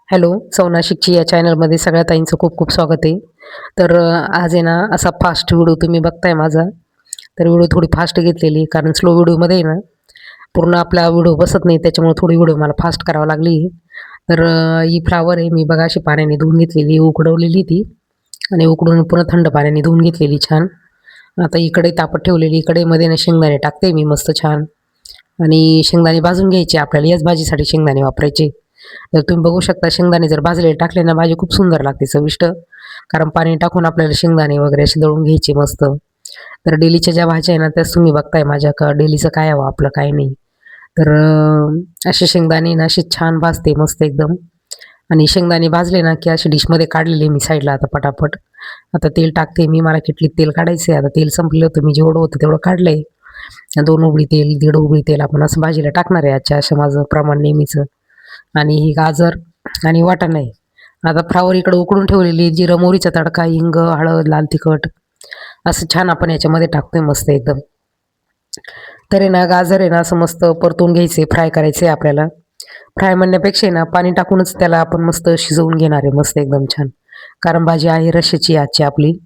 Hello, सौनाशिकची या चॅनलमध्ये सगळ्या ताईंचं खूप खूप स्वागत आहे. तर आज आहे ना असा फास्ट व्हिडिओ तुम्ही बघताय माझा. तर व्हिडिओ थोडी फास्ट घेतलेली कारण स्लो व्हिडिओमध्ये आहे ना पूर्ण आपला व्हिडिओ बसत नाही, त्याच्यामुळे थोडी व्हिडिओ मला फास्ट करावं लागली. तर ही फ्लावर आहे मी बघा अशी पाण्याने धुवून घेतलेली, उकडवलेली ती आणि उकडून पुन्हा थंड पाण्याने धुवून घेतलेली छान. आता ही कढई तापत ठेवलेली, कढईमध्ये ना शेंगदाणे टाकते मी मस्त छान आणि शेंगदाणे भाजून घ्यायचे. आपल्याला याच भाजीसाठी शेंगदाणे वापरायचे. तर तुम्ही बघू शकता शेंगदाणे जर भाजलेले टाकले ना भाजी खूप सुंदर लागते चविष्ट. कारण पाणी टाकून आपल्याला शेंगदाणे वगैरे असे दळून घ्यायचे मस्त. तर डेलीच्या ज्या भाज्या आहे ना त्याच तुम्ही बघताय माझ्या का डेलीचं काय हवं आपलं काय नाही. तर असे शेंगदाणे ना असे छान भाजते मस्त एकदम. आणि शेंगदाणे भाजले ना की असे डिशमध्ये काढलेले मी साईडला आता पटापट. आता तेल टाकते मी, मला किटलीत तेल काढायचं आहे. आता तेल संपलं होतं, मी जेवढं होतं तेवढं काढलंय. 2 उबळी तेल, 1.5 उबळी तेल आपण असं भाजीला टाकणार आहे आजच्या, असं माझं प्रमाण नेहमीचं. आणि ही गाजर आणि वाटाणा आहे. आता फ्लावर इकडं उकडून ठेवलेली, जिरं मोहरीचा तडका, हिंग, हळद, लाल तिखट असं छान आपण याच्यामध्ये टाकतोय मस्त एकदम. तर आहे ना गाजर आहे ना असं मस्त परतून घ्यायचे, फ्राय करायचे आपल्याला. फ्राय म्हणण्यापेक्षा आहे ना पाणी टाकूनच त्याला आपण मस्त शिजवून घेणार आहे मस्त एकदम छान. कारण भाजी आहे रश्श्याची आजची आपली.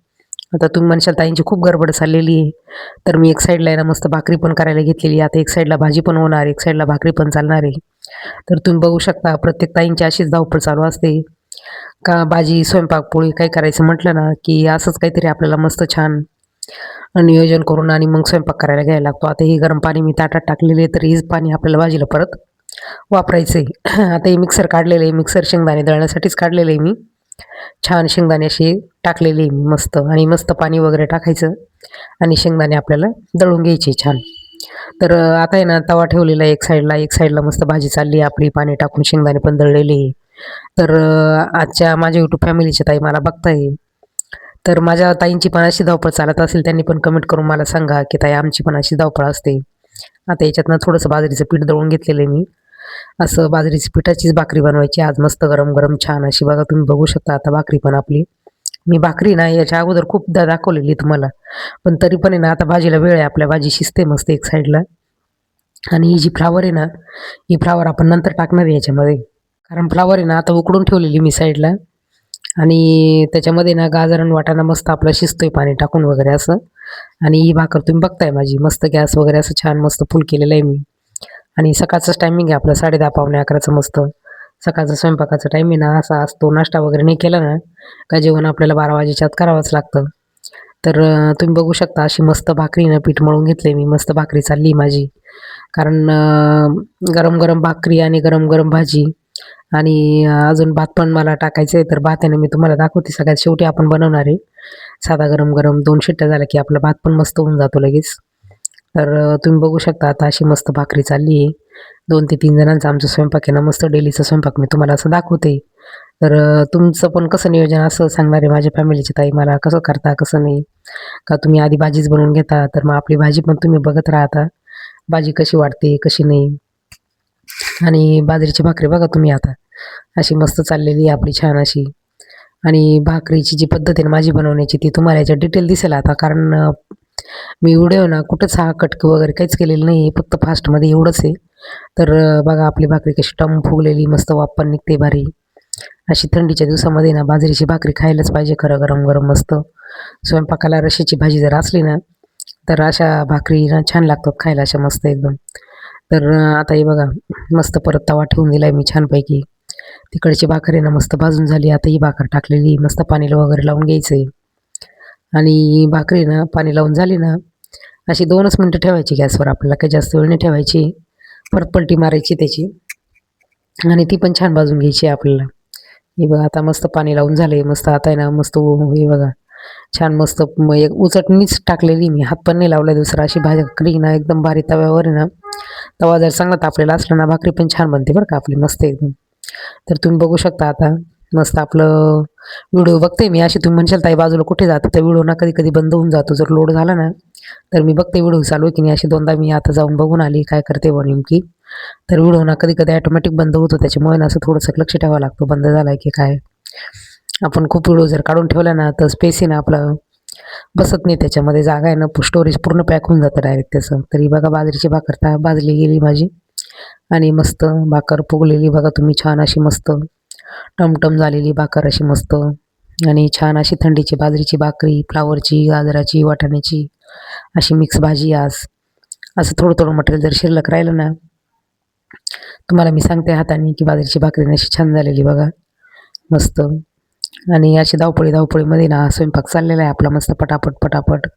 आता तुम्ही म्हणशाल ताईंची खूप गडबड चाललेली आहे. तर मी एक साईडला आहे ना मस्त भाकरी पण करायला घेतलेली. आता एक साईडला भाजी पण होणार, एक साईडला भाकरी पण चालणार आहे. तर तुम्ही बघू शकता प्रत्येक ताईंची अशीच धावपळ चालू असते. का भाजी, स्वयंपाक, पोळी काही करायचं म्हटलं ना, की असंच काहीतरी आपल्याला मस्त छान नियोजन करून आणि मग स्वयंपाक करायला घ्यायला लागतो. आता हे गरम पाणी मी ताटात टाकलेले आहे, तर हेच पाणी आपल्याला भाजीला परत वापरायचं आहे. आता हे मिक्सर काढलेलं आहे, मिक्सर शेंगदाणे दळण्यासाठीच काढलेलं आहे मी. छान शेंगदाणे असे टाकलेले आहे मी मस्त आणि मस्त पाणी वगैरे टाकायचं आणि शेंगदाणे आपल्याला दळून घ्यायचे छान. तर आता आहे ना तवा ठेवलेला आहे एक साईडला, एक साईडला मस्त भाजी चालली आहे आपली, पाणी टाकून शेंगदाणे पण दळलेले आहे. तर आजच्या माझ्या यूट्यूब फॅमिलीच्या ताई मला बघताय. तर माझ्या ताईंची पण अशी धावपळ चालत असेल, त्यांनी पण कमेंट करून मला सांगा की ताई आमची पण अशी धावपळ असते. आता याच्यातनं थोडंसं बाजरीचं पीठ दळून घेतलेलं आहे मी. असं बाजरीची पिठाचीच भाकरी बनवायची आज मस्त गरम गरम छान अशी. बघा तुम्ही बघू शकता आता भाकरी पण आपली. मी भाकरी ना याच्या अगोदर खूपदा दाखवलेली तुम्हाला, पण तरी पण आहे ना आता भाजीला वेळ आहे आपल्या, भाजी शिजते मस्त एक साईडला. आणि ही जी फ्लावर आहे ना, ही फ्लावर आपण नंतर टाकणार आहे याच्यामध्ये. कारण फ्लावर आहे ना आता उकडून ठेवलेली मी साईडला आणि त्याच्यामध्ये ना गाजर आणि वाटाणा मस्त आपला शिजतोय पाणी टाकून वगैरे असं. आणि ही भाकर तुम्ही बघताय माझी मस्त गॅस वगैरे असं छान मस्त फुल केलेलं आहे मी. आणि सकाळचंच टायमिंग आहे आपलं 10:30 पावणे 11चं मस्त. सकाळचा स्वयंपाकाचा टाईम आहे ना असा असतो. नाश्ता वगैरे नाही केला ना का जेवण आपल्याला 12 वाजेच्या आत करावंच लागतं. तर तुम्ही बघू शकता अशी मस्त भाकरी ना पीठ मळून घेतले मी, मस्त भाकरी चालली माझी. कारण गरम गरम भाकरी आणि गरम गरम भाजी आणि अजून भात पण मला टाकायचं आहे. तर भात आहे ना मी तुम्हाला दाखवते सगळ्यात शेवटी आपण बनवणार आहे. साधा गरम गरम 2 शिट्ट्या झाल्या की आपला भात पण मस्त होऊन जातो लगेच. तर तुम्ही बघू शकता आता अशी मस्त भाकरी चालली आहे. 2 ते 3 जणांचा आमचा स्वयंपाक आहे ना, मस्त डेलीचा स्वयंपाक मी तुम्हाला असं दाखवते. तर तुमचं पण कसं नियोजन असं सांगणार आहे माझ्या फॅमिलीची ताई मला, कसं करता कसं नाही? का तुम्ही आधी भाजीच बनवून घेता? तर मग आपली भाजी पण तुम्ही बघत राहता. भाजी कशी वाटते, कशी नाही. आणि बाजरीची भाकरी बघा तुम्ही आता, अशी मस्त चाललेली आहे आपली छान अशी. आणि भाकरीची जी पद्धत आहे ना माझी बनवण्याची ती तुम्हाला याच्यात डिटेल दिसेल आता. कारण मी व्हिडिओ ना कुठंच हा कट वगैरे काहीच केलेलं नाही, फक्त फास्टमध्ये एवढंच आहे. तर बघा आपली भाकरी कशी टम फुगलेली, मस्त वाफ पण निघते भारी. अशी थंडीच्या दिवसामध्ये ना बाजरीची भाकरी खायलाच पाहिजे खरं गरम गरम मस्त. स्वयंपाकाला रश्श्याची भाजी जर असली ना, तर अशा भाकरी ना छान लागतात खायला अशा मस्त एकदम. तर आता हे बघा मस्त परत तवा ठेवून दिलाय मी छानपैकी. तिकडची भाकर आहे ना मस्त भाजून झाली. आता ही भाकर टाकलेली मस्त पाणी वगैरे लावून घ्यायचंय. आणि भाकरी ना पाणी लावून झाली ना, अशी 2च मिनिटं ठेवायची गॅसवर, आपल्याला काही जास्त वेळ नाही ठेवायची. परत पलटी मारायची त्याची आणि ती पण छान भाजून घ्यायची आहे आपल्याला. हे बघा आता मस्त पाणी लावून झालंय मस्त. आता आहे ना मस्त हे बघा छान मस्त एक उचटणीच टाकलेली मी, हात पण नाही लावला दुसरा. अशी भाकरी ना एकदम भारी तव्यावर आहे ना, तवा जर चांगला तापलेला असला ना भाकरी पण छान बनते बरं का आपली मस्त एकदम. तर तुम्ही बघू शकता आता मस्त आपलं व्हिडिओ बघते मी. अशी तुम्ही म्हणशाल ताई बाजूला कुठे जातं, त्या व्हिडिओ ना कधी कधी बंद होऊन जातो जर लोड झाला ना. तर मी बघते व्हिडिओ चालू आहे की नाही, अशी 2दा मी आता जाऊन बघून आली काय करते बुवा नेमकी. तर व्हिडिओ ना कधी कधी ऑटोमॅटिक बंद होतो, त्याच्यामुळे ना असं थोडंसं लक्ष ठेवावं लागतं बंद झालाय की काय. आपण खूप व्हिडिओ जर काढून ठेवला ना तर स्पेस आहे ना आपलं बसत नाही त्याच्यामध्ये, जागा आहे ना स्टोरेज पूर्ण पॅक होऊन जातं डायरेक्ट त्याचं. तरी बघा बाजरीची भाजली गेली माझी आणि मस्त भाकर फुगलेली बघा तुम्ही छान अशी मस्त. टमटम झालेली भाकर अशी मस्त आणि छान अशी थंडीची बाजरीची भाकरी, फ्लावरची, गाजराची, वाटाण्याची अशी मिक्स भाजी आज. असं थोडं थोडं मटेरियल जर शिल्लक राहिलं ना, तुम्हाला मी सांगते हाताने की बाजरीची भाकरी अशी छान झालेली बघा, मस्त. आणि अशी धावपळीमध्ये ना स्वयंपाक चाललेला आहे आपला मस्त पटापट पटापट.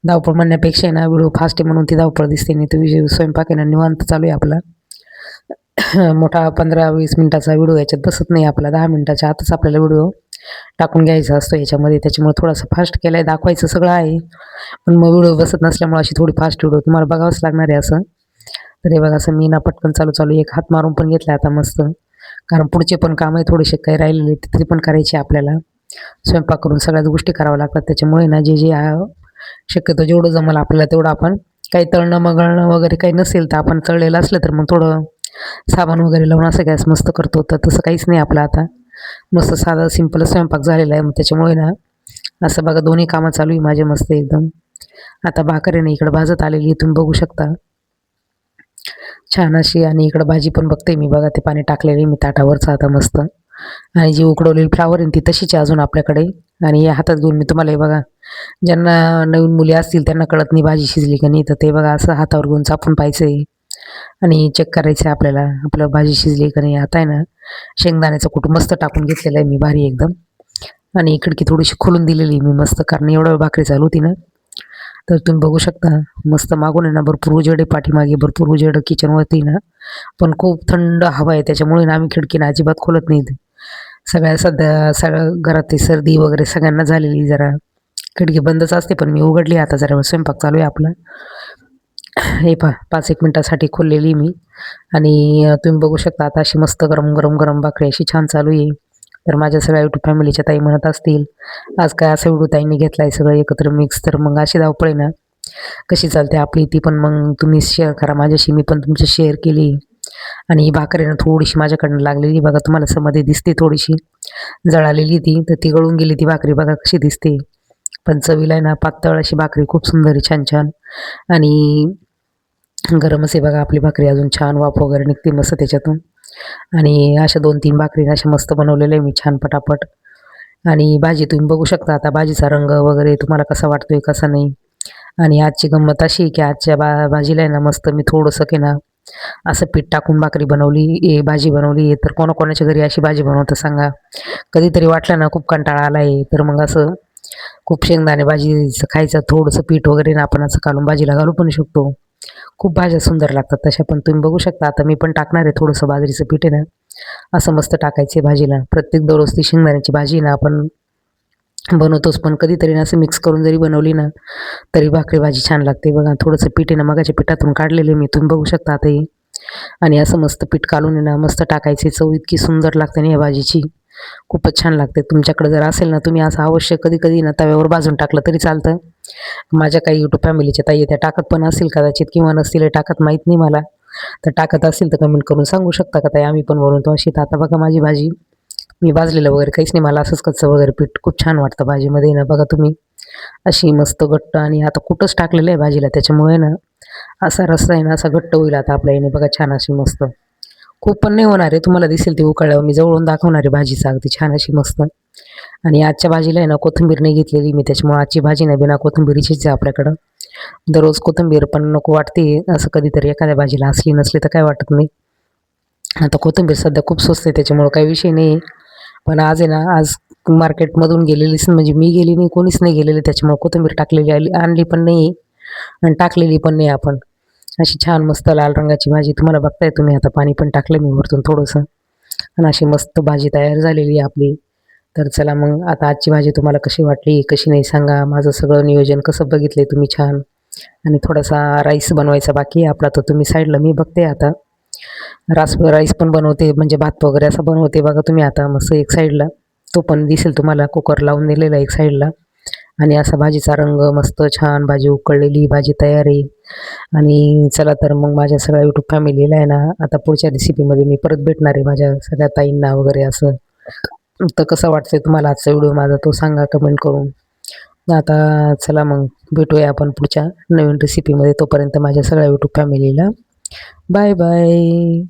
धावपळ म्हणण्यापेक्षा आहे ना व्हिडिओ फास्ट आहे म्हणून ती धावपळ दिसते, नाही तर स्वयंपाक आहे ना निवांत चालू आहे आपला. मोठा 15-20 मिनिटाचा व्हिडिओ याच्यात बसत नाही आपला. 10 मिनिटाच्या आतच आपल्याला व्हिडिओ टाकून घ्यायचा असतो याच्यामध्ये. त्याच्यामुळे थोडासा फास्ट केला आहे, दाखवायचं सगळं आहे. पण मग व्हिडिओ बसत नसल्यामुळे अशी थोडी फास्ट व्हिडिओ तुम्हाला बघावंच लागणार आहे असं. तर हे बघा असं मी ना पटकन चालू एक हात मारून पण घेतला आता मस्त. कारण पुढचे पण काम आहे थोडेसे काही राहिलेले ते पण करायचे आपल्याला. स्वयंपाक करून सगळ्याच गोष्टी कराव्या लागतात. त्याच्यामुळे ना जे शक्यतो जेवढं जमेल आपल्याला तेवढं आपण काही तळणं मगळणं वगैरे काही नसेल तर आपण तळलेलं असलं तर मग थोडं साबण वगैरे लावून असं गॅस मस्त करतो. तर तसं काहीच नाही आपलं आता. मस्त साधा सिंपल स्वयंपाक झालेला आहे. मग त्याच्यामुळे ना असं बघा दोन्ही कामं चालू आहे माझे मस्त एकदम. आता भाकर आहे ना इकडं भाजत आलेली तुम्ही बघू शकता छान अशी. आणि इकडं भाजी पण बघते मी बघा, ते पाणी टाकलेली मी ताटावरचं आता मस्त. आणि जी उकडवलेली फ्लावर आहे ती तशीच आहे अजून आपल्याकडे. आणि या हातात घेऊन मी तुम्हाला हे बघा, ज्यांना नवीन मुली असतील त्यांना कळत नाही भाजी शिजली का नाही, तर ते बघा असं हातावर घेऊन चापून पाहायचं आहे आणि चेक करायचं आहे आपल्याला आपलं भाजी शिजली का नाही. आता आहे ना शेंगदाण्याचं कूट मस्त टाकून घेतलेलं आहे मी भारी एकदम. आणि खिडकी थोडीशी खोलून दिलेली मी मस्त, कारण एवढं भाकरी चालू होती ना. तर तुम्ही बघू शकता मस्त मागून आहे ना भरपूर उजेड आहे, पाठीमागे भरपूर उजेड किचनवरती ना. पण खूप थंड हवा आहे त्याच्यामुळे ना आम्ही खिडकीनं अजिबात खोलत नाहीत. सगळ्या घरातली सर्दी वगैरे सगळ्यांना झालेली जरा. खिडकी बंदच असते पण मी उघडली आता, जरा स्वयंपाक चालू आहे आपला. हे 5-1 मिनटासाठी खोललेली मी. आणि तुम्ही बघू शकता आता अशी मस्त गरम गरम गरम भाकरी अशी छान चालू आहे. तर माझ्या सगळ्या यूट्यूब फॅमिलीच्या ताई म्हणत असतील आज काय असं व्हिडिओ ताईंनी घेतला आहे सगळं एकत्र मिक्स. तर मग अशी धावपळ आहे ना कशी चालते आपली ती पण मग तुम्ही शेअर करा माझ्याशी, मी पण तुमची शेअर केली. आणि ही भाकर आहे ना थोडीशी माझ्याकडनं लागलेली बघा, तुम्हाला मध्ये दिसते थोडीशी जळालेली ती, तर ती गळून गेली ती भाकरी बघा कशी दिसते. पण चवीला आहे ना पातळ अशी भाकरी खूप सुंदर आहे, छान छान. आणि गरमच आहे बघा आपली भाकरी, अजून छान वाफ वगैरे निघते मस्त त्याच्यातून. आणि अशा 2-3 भाकरी अशा मस्त बनवलेल्या आहे मी छान पटापट. आणि भाजी तुम्ही बघू शकता आता भाजीचा रंग वगैरे तुम्हाला कसा वाटतोय कसा नाही. आणि आजची गंमत अशी की आजच्या भाजीला आहे ना मस्त मी थोडंसं की ना असं पीठ टाकून भाकरी बनवली भाजी बनवली. तर कोणाकोणाच्या घरी अशी भाजी बनवतं सांगा. कधीतरी वाटलं ना खूप कंटाळा आला आहे तर मग असं खूप शेंगदाणे भाजीचं खायचं, थोडंसं पीठ वगैरे ना आपण असं घालून भाजीला घालू पण शकतो. खूप भाज्या सुंदर लागतात तशा. पण तुम्ही बघू शकता आता मी पण टाकणार आहे थोडंसं बाजरीचं पीठ आहे ना असं मस्त टाकायचं भाजीला. प्रत्येक दररोज ती शेंगदाण्याची भाजी ना आपण बनवतोच, पण कधीतरी ना असं मिक्स करून जरी बनवली ना तरी भाकरी भाजी छान लागते बघा. थोडंसं पीठ आहे ना मगाच्या पिठातून काढलेले मी, तुम्ही बघू शकता आता हे. आणि असं मस्त पीठ काढून आहे ना मस्त टाकायचे. चव इतकी सुंदर लागते ना या भाजीची, खूपच छान लागते. तुमच्याकडे जर असेल ना तुम्ही असं अवश्य कधी कधी ना तव्यावर भाजून टाकलं तरी चालतं. माझ्या काही यूट्यूब फॅमिलीच्या ताई त्या टाकत पण असतील कदाचित, किंवा नसतील टाकत माहीत नाही मला. तर टाकत असतील तर कमेंट करून सांगू शकता का ताई आम्ही पण बनवतो अशी. तर आता बघा माझी भाजी मी भाजलेलं वगैरे काहीच नाही, मला असंच कच्चं वगैरे पीठ खूप छान वाटतं भाजीमध्ये ना बघा तुम्ही. अशी मस्त घट्ट. आणि आता कुठंच टाकलेलं आहे भाजीला त्याच्यामुळे ना असा रस्सा आहे ना असा घट्ट होईल आता आपल्या याने बघा छान अशी मस्त. खूप पण नाही होणार आहे, तुम्हाला दिसेल ती उकळल्यावर मी जवळून दाखवणार आहे भाजीचा अगदी छान अशी मस्त. आणि आजच्या भाजीला आहे ना कोथिंबीर नाही घेतलेली मी, त्याच्यामुळे आजची भाजी नाही बिना कोथिंबीरीचीच आहे आपल्याकडं. दररोज कोथिंबीर पण नको वाटते, असं कधीतरी एखाद्या भाजीला असली नसली तर काय वाटत नाही. आता कोथिंबीर सध्या खूप स्वस्त आहे त्याच्यामुळं काही विषय नाही. पण आज आहे ना आज मार्केटमधून गेलेलीच म्हणजे मी गेली नाही, कोणीच नाही गेलेलं, त्याच्यामुळे कोथिंबीर टाकलेली आणली पण नाही आणि टाकलेली पण नाही आपण. अशी छान मस्त लाल रंगाची भाजी तुम्हाला बघताय तुम्ही. आता पाणी पण टाकलं मी वरतून थोडंसं आणि अशी मस्त भाजी तयार झालेली आहे आपली. तर चला मग आता आजची भाजी तुम्हाला कशी वाटली कशी नाही सांगा. माझं सगळं नियोजन कसं बघितलं तुम्ही छान. आणि थोडासा राईस बनवायचा बाकी आहे आपला, तर तुम्ही साईडला मी बघते आता राईस पण बनवते म्हणजे भात वगैरे असं बनवते बघा तुम्ही आता मस्त एक साईडला. तो पण दिसेल तुम्हाला, कुकर लावून दिलेला एक साईडला. आणि असा भाजीचा रंग मस्त छान, भाजी उकळलेली, भाजी तयार आहे. आणि चला तर मग माझ्या सगळ्या यूट्यूब फॅमिलीला आहे ना आता पुढच्या रेसिपीमध्ये मी परत भेटणार आहे माझ्या सगळ्या ताईंना वगैरे असं. तर कसं वाटतंय तुम्हाला आजचा व्हिडिओ माझा तो सांगा कमेंट करून. आता चला मग भेटूया आपण पुढच्या नवीन रेसिपीमध्ये. तोपर्यंत माझ्या सगळ्या यूट्यूब फॅमिलीला बाय बाय.